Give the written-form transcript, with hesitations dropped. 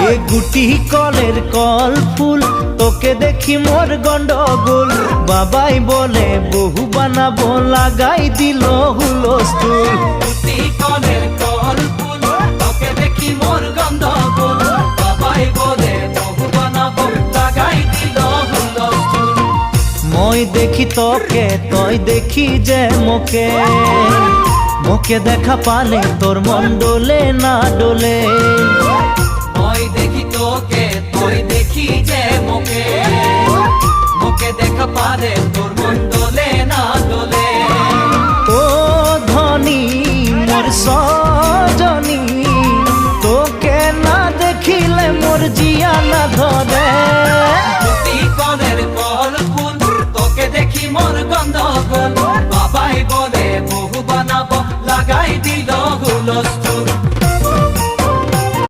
এ গুটি কলের কল ফুল তোকে দেখি মোর গন্ডগোল বাবাই বলে বহু বানাবো লাগাই দিল হুলস্থুল গুটি কলের কল ফুল তোকে দেখি মোর গন্ডগোল বাবাই বলে বহু বানাবো লাগাই দিল হুলস্থুল মই দেখি তোকে তই দেখি যে মোকে মোকে দেখা পালে তোর মন ডোলে না ডোলে মই দেখি তোকে তুই দেখি যে মোকে মোকে দেখা পারে তোর মন দোলে না দোলে ও ধনী মোর সজনী তোকে না দেখিলে মোর জিয়া না ধরে গুটি কলের কল ফুল তোকে দেখি মোর গন্ডগোল বাবাই বলে বহু বানাবো লাগাই দিল হুলস্থুল